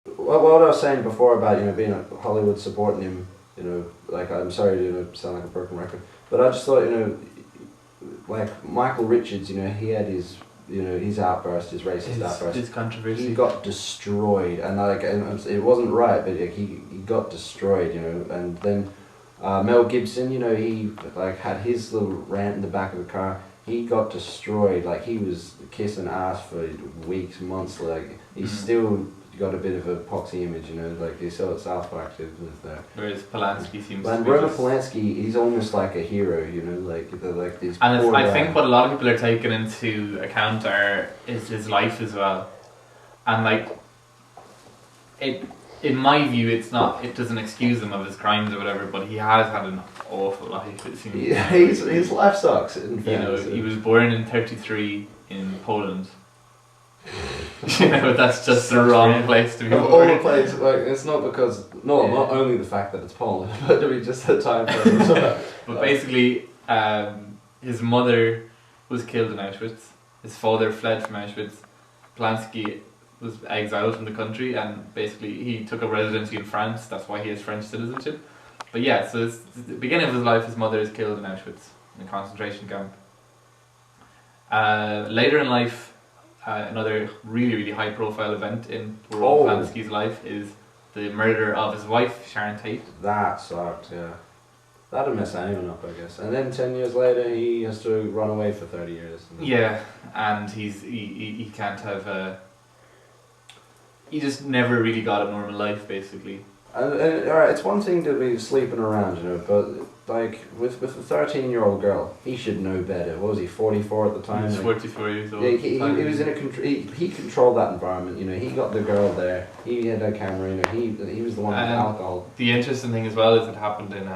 Well, what I was saying before about being Hollywood supporting him, like I'm sorry to sound like a broken record, but I just thought like Michael Richards, he had his outburst, his racist outburst. His controversy. He got destroyed, and it wasn't right, but he got destroyed, and then Mel Gibson, he like had his little rant in the back of the car. He got destroyed, like he was kissing ass for weeks, months, like he's still got a bit of a poxy image, like you saw at South Park too, there. Whereas Polanski seems to And be Roman Polanski, he's almost like a hero, like these. And I think what a lot of people are taking into account is his life as well, and like it. In my view, it doesn't excuse him of his crimes or whatever, but he has had an awful life, it seems. Yeah, his life sucks. He was born in 1933 in Poland. That's just the wrong place to be born. Of all the places, like, it's not because, not only the fact that it's Poland, but just the time frame. But basically, his mother was killed in Auschwitz. His father fled from Auschwitz. Polanski was exiled from the country, and basically he took a residency in France. That's why he has French citizenship. But yeah, so it's the beginning of his life, his mother is killed in Auschwitz, in a concentration camp. Later in life, another really, really high profile event in Roman Polanski's life is the murder of his wife, Sharon Tate. That sucked, yeah. That'd mess anyone up, I guess. And then 10 years later, he has to run away for 30 years. Yeah, and he can't have he just never really got a normal life, basically. And alright, it's one thing to be sleeping around, but like with a 13-year-old girl, he should know better. What was he, 44 at the time? He was 44 years old. Yeah, he was in he controlled that environment. He got the girl there. He had a camera. He was the one with the alcohol. The interesting thing as well is it happened in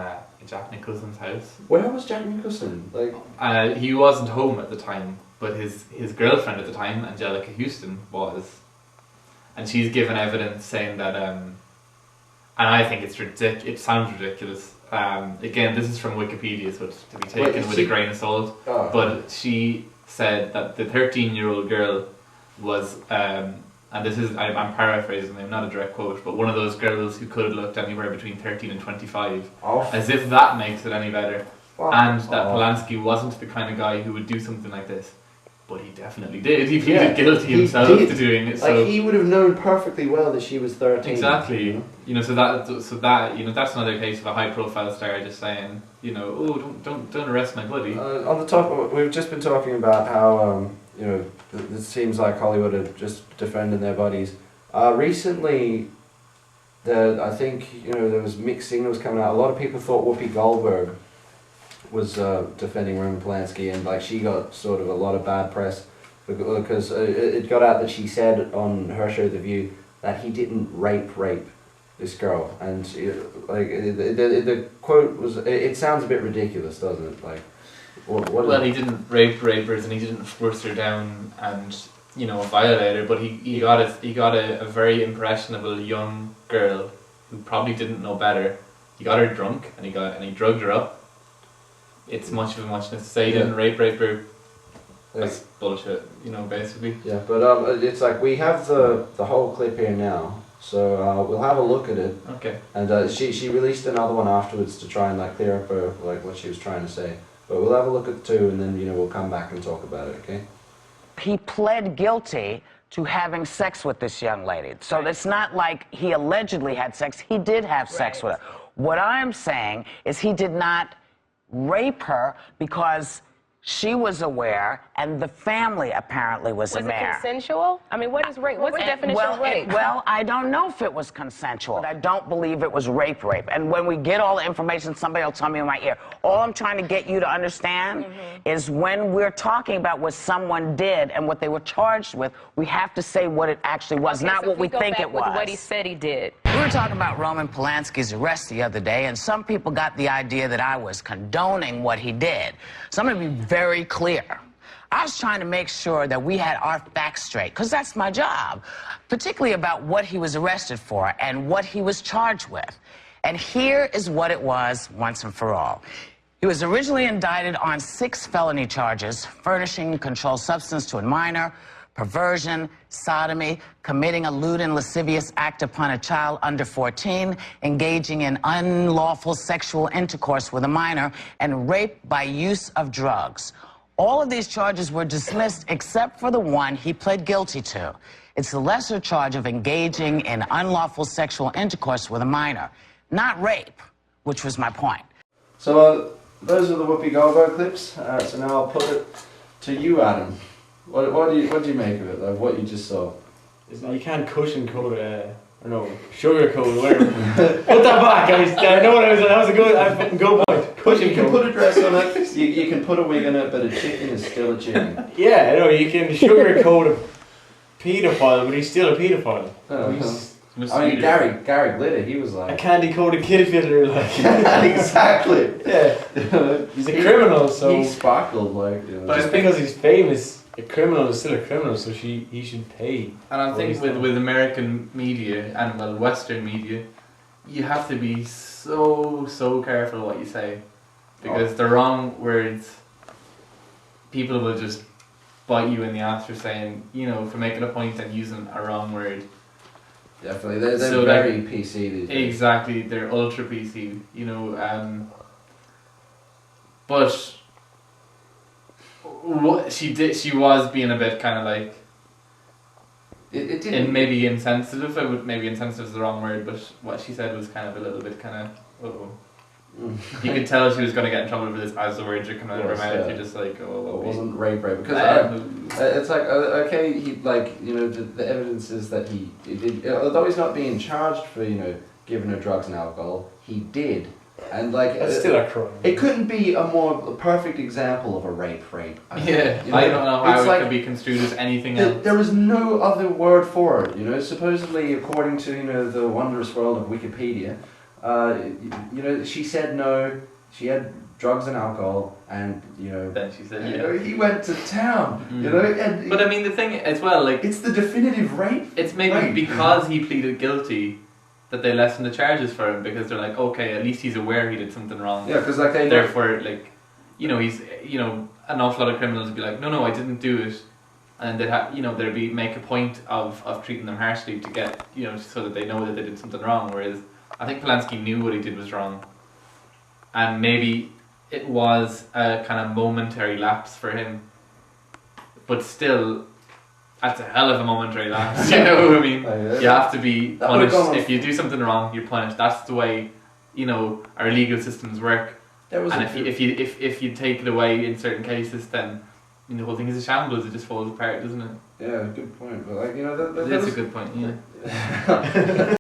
Jack Nicholson's house. Where was Jack Nicholson? Like, he wasn't home at the time, but his girlfriend at the time, Angelica Houston, was. And she's given evidence saying that, and I think it sounds ridiculous. Again, this is from Wikipedia, so it's to be taken with a grain of salt. Oh. But she said that the 13-year-old girl was, and this is, I'm paraphrasing, I'm not a direct quote, but one of those girls who could have looked anywhere between 13 and 25. Oh. As if that makes it any better. And that Polanski wasn't the kind of guy who would do something like this. But he definitely did. He pleaded guilty himself to doing it. So he would have known perfectly well that she was 13. Exactly. So that's another case of a high-profile star just saying, oh, don't arrest my buddy. On the top, we've just been talking about how it seems like Hollywood are just defending their buddies. Recently, I think there was mixed signals coming out. A lot of people thought Whoopi Goldberg was defending Roman Polanski, and she got sort of a lot of bad press because it got out that she said on her show The View that he didn't rape this girl, and the quote was, it sounds a bit ridiculous, doesn't it? Well, he didn't rape rapers, and he didn't force her down and violate her, but he got a very impressionable young girl who probably didn't know better. He got her drunk and he drugged her up. It's much of a muchness to say he didn't rape her. That's bullshit, basically. Yeah, but it's like we have the whole clip here now, so we'll have a look at it. Okay. And she released another one afterwards to try and clear up her what she was trying to say. But we'll have a look at the two, and then we'll come back and talk about it. Okay. He pled guilty to having sex with this young lady, so it's not like he allegedly had sex. He did have sex with her. What I'm saying is he did not rape her because she was aware, and the family apparently was aware. Was it consensual? I mean, what is rape? What's the definition of rape? Well, I don't know if it was consensual. But I don't believe it was rape. And when we get all the information, somebody will tell me in my ear. All I'm trying to get you to understand is when we're talking about what someone did and what they were charged with, we have to say what it actually was, not what we think it was. What he said he did. We were talking about Roman Polanski's arrest the other day, and some people got the idea that I was condoning what he did. So I'm going to be very clear. I was trying to make sure that we had our facts straight, because that's my job, particularly about what he was arrested for and what he was charged with. And here is what it was once and for all. He was originally indicted on 6 felony charges: furnishing controlled substance to a minor, perversion, sodomy, committing a lewd and lascivious act upon a child under 14, engaging in unlawful sexual intercourse with a minor, and rape by use of drugs. All of these charges were dismissed except for the one he pled guilty to. It's the lesser charge of engaging in unlawful sexual intercourse with a minor, not rape, which was my point. So those are the Whoopi Goldberg clips. So now I'll put it to you, Adam. What do you make of it? Like what you just saw? You can't cushion coat or no, sugar coat, whatever. Put that back. I know what I was. That was a fucking good point. Cushion You can coat. put a dress on it. You can put a wig on it, but a chicken is still a chicken. Yeah, I know. You can sugarcoat a paedophile, but he's still a paedophile. I mean, Gary Glitter, he was A like candy coated kid fiddler, like. exactly. Yeah. He's a criminal, so. He sparkled like. You know, But just because he's famous, a criminal is still a criminal, so he should pay. And I think with American media and well Western media, you have to be so careful what you say, because the wrong words, people will just bite you in the ass for saying, for making a point and using a wrong word. Definitely, they're So, very PC these days. Exactly, they're ultra PC, but what she was being a bit kind of like, It didn't. and maybe insensitive. Maybe insensitive is the wrong word, but what she said was kind of a little bit kind of. You could tell she was going to get in trouble for this as the words are coming out of her mouth. You're just like, It wasn't rape because it's like okay, he the evidence is that he did, although he's not being charged for giving her drugs and alcohol, he did, and like That's still a crime. It couldn't be a more perfect example of a rape. Yeah, I don't know how it could be construed as anything else. There was no other word for it. Supposedly according to the wondrous world of Wikipedia. She said no. She had drugs and alcohol, and Then she said, yeah. he went to town. And But I mean, the thing as well, like it's the definitive rape. it's maybe because he pleaded guilty that they lessened the charges for him, because they're like, okay, at least he's aware he did something wrong. Yeah, because like they Therefore, like, he's an awful lot of criminals would be like, no, I didn't do it, and they'd have they'd make a point of treating them harshly to get so that they know that they did something wrong. Whereas I think Polanski knew what he did was wrong, and maybe it was a kind of momentary lapse for him, but still, that's a hell of a momentary lapse. You know what I mean? You have to be punished if you do something wrong. You're punished. That's the way our legal systems work. And if you take it away in certain cases, then the whole thing is a shambles. It just falls apart, doesn't it? Yeah, good point. But like that's a good point. Yeah.